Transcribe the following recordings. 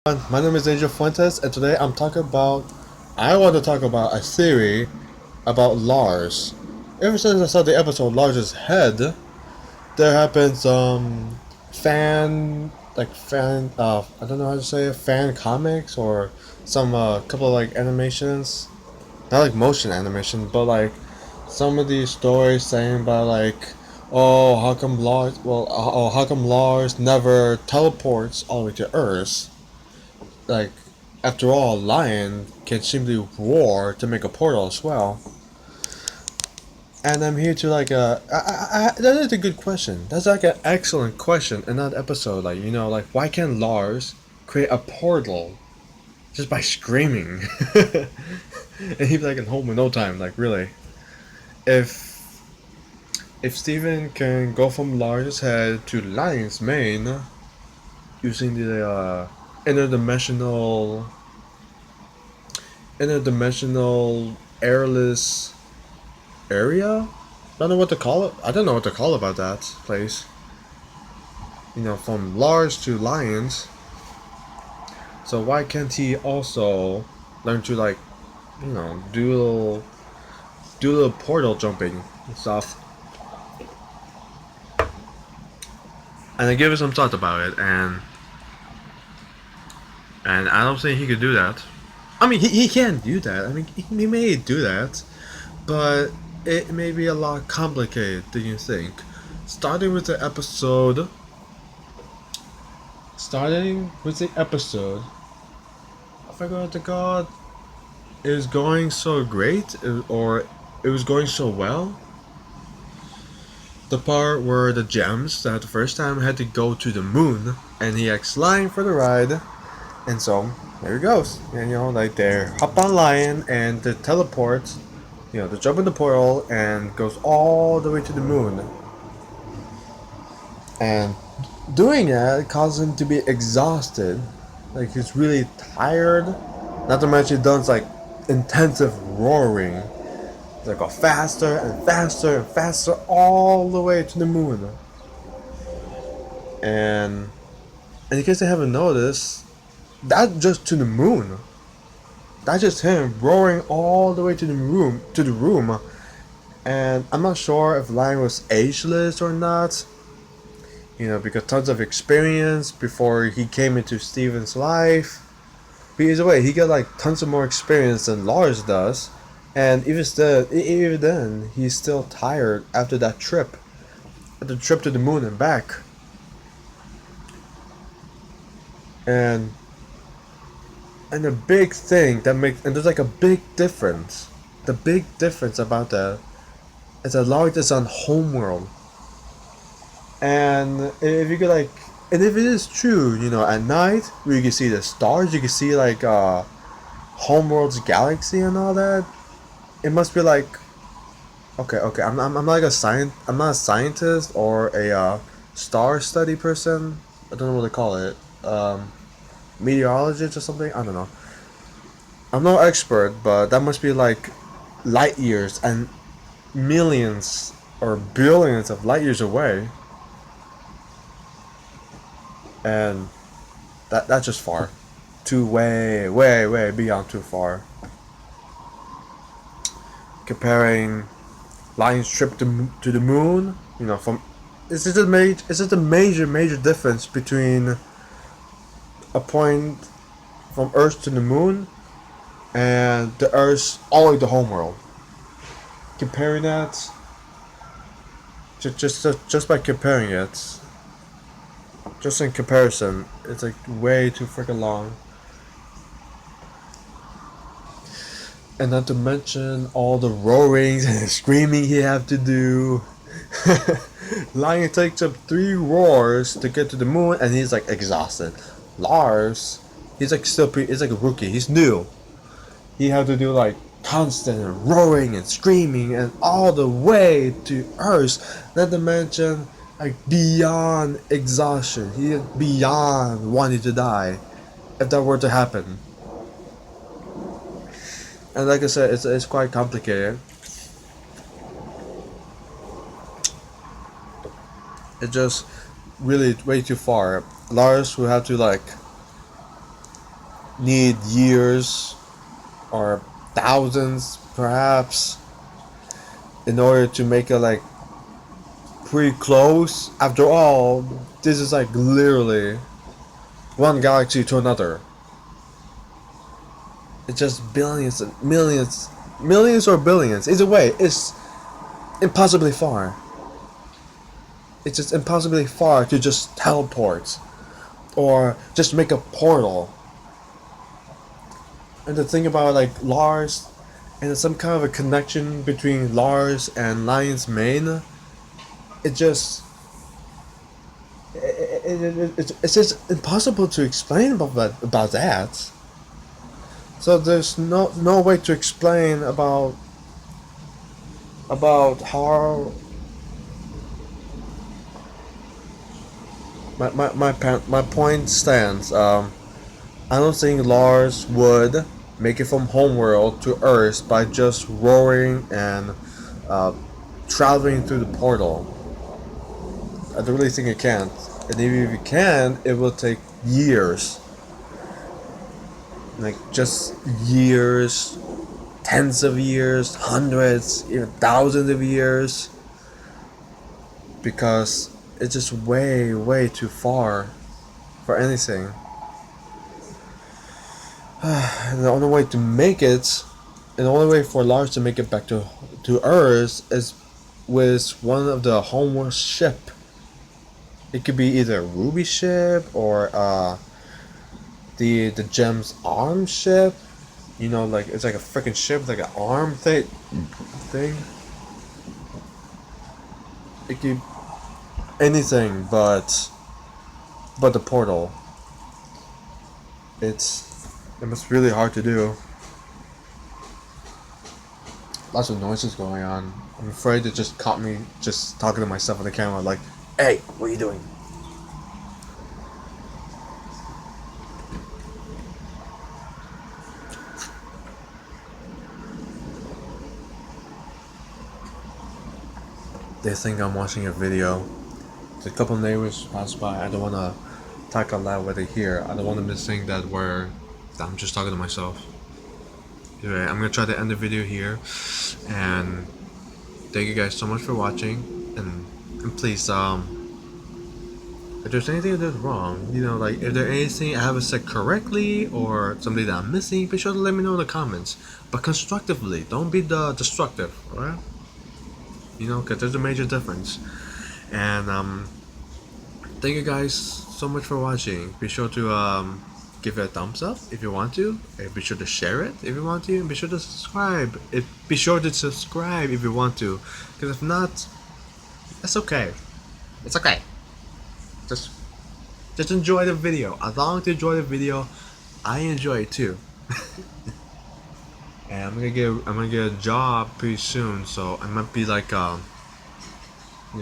My name is Angel Fuentes, and today I want to talk about a theory about Lars. Ever since I saw the episode Lars' Head, there have been some I don't know how to say it, fan comics or some couple of like animations, not like motion animation, but like some of these stories saying about like, how come Lars never teleports all the way to Earth? Like, after all, a lion can simply roar to make a portal as well. And I'm here to that is a good question. That's like an excellent question in that episode. Like why can't Lars create a portal just by screaming? And he'd be like in home in no time. Like really, if Steven can go from Lars' head to Lion's mane using the interdimensional airless area. I don't know what to call it. I don't know what to call about that place. From Lars to Lions. So why can't he also learn to do a little portal jumping and stuff? And I give it some thought about it, and I don't think he could do that. I mean, he can do that. I mean, he may do that, but it may be a lot complicated than you think. Starting with the episode. Starting with the episode. I forgot the god is going so great, or it was going so well. The part where the gems that the first time had to go to the moon, and he acts Lion for the ride, and so there he goes. And like they hop on Lion and they teleport, they jump in the portal and goes all the way to the moon. And doing that causes him to be exhausted, like he's really tired. Not to mention he does like intensive roaring. They go faster and faster and faster all the way to the moon. And in case they haven't noticed, that's just to the moon. That's just him roaring all the way to the room. And I'm not sure if Lion was ageless or not. Because tons of experience before he came into Steven's life. But either way, he got like tons of more experience than Lars does. And even then, he's still tired after that trip. The trip to the moon and back. And the big thing and there's like a big difference. The big difference about that is that Lars is on homeworld. And if you could and if it is true, at night where you can see the stars, you can see like homeworld's galaxy and all that. It must be like, okay. I'm like I'm not a scientist or a star study person. I don't know what they call it. Meteorologist or something. I don't know. I'm no expert, but that must be like light years and millions or billions of light years away. And that's just far, too way beyond too far. Comparing Lion's trip to the moon, from it's just a major difference between a point from Earth to the moon and the Earth all the way to homeworld. Comparing that, just by comparing it. Just in comparison, it's like way too freaking long. And not to mention all the roarings and the screaming he have to do. Lion takes up 3 roars to get to the moon and he's like exhausted. Lars, he's like a rookie, he's new. He had to do like constant roaring and screaming and all the way to Earth. Not to mention like beyond exhaustion. He is beyond wanting to die if that were to happen. And like I said, it's quite complicated. It's just really way too far. Lars will have to need years or thousands perhaps in order to make it like pretty close. After all, this is like literally one galaxy to another. It's just billions and millions, millions or billions. Either way, it's impossibly far. It's just impossibly far to just teleport or just make a portal. And the thing about like Lars, and there's some kind of a connection between Lars and Lion's Mane. It just it's just impossible to explain about that. So there's no way to explain about how my point stands. I don't think Lars would make it from Homeworld to Earth by just roaring and uh, traveling through the portal. I don't really think it can. And even if it can, it will take years. Like just years, tens of years, hundreds, even thousands of years. Because it's just way, way too far for anything. And the only way to make it, and the only way for Lars to make it back to Earth is with one of the Homeworld ship. It could be either Ruby ship or the Gem's arm ship. You know, like it's like a freaking ship, like an arm thing. It could anything but the portal. It must be really hard to do. Lots of noises going on. I'm afraid it just caught me just talking to myself on the camera like, hey, what are you doing? They think I'm watching a video. There's a couple neighbors pass by. I don't want to talk out loud what they hear. I don't want them to think that I'm just talking to myself. Anyway, I'm gonna try to end the video here, and thank you guys so much for watching. And please, if there's anything that's wrong, you know, like if there's anything I haven't said correctly or something that I'm missing, be sure to let me know in the comments. But constructively, don't be destructive, alright? You know, because there's a major difference. And thank you guys so much for watching. Be sure to give it a thumbs up if you want to. And be sure to share it if you want to. And be sure to subscribe. Be sure to subscribe if you want to. Because if not, that's okay. It's okay. Just enjoy the video. As long as you enjoy the video, I enjoy it too. And I'm gonna get a job pretty soon, so I might be like you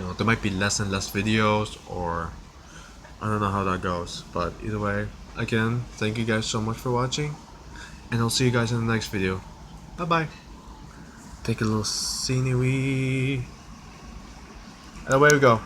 know, there might be less and less videos, or I don't know how that goes. But either way, again, thank you guys so much for watching, and I'll see you guys in the next video. Bye bye. Take a little scenery, and away we go.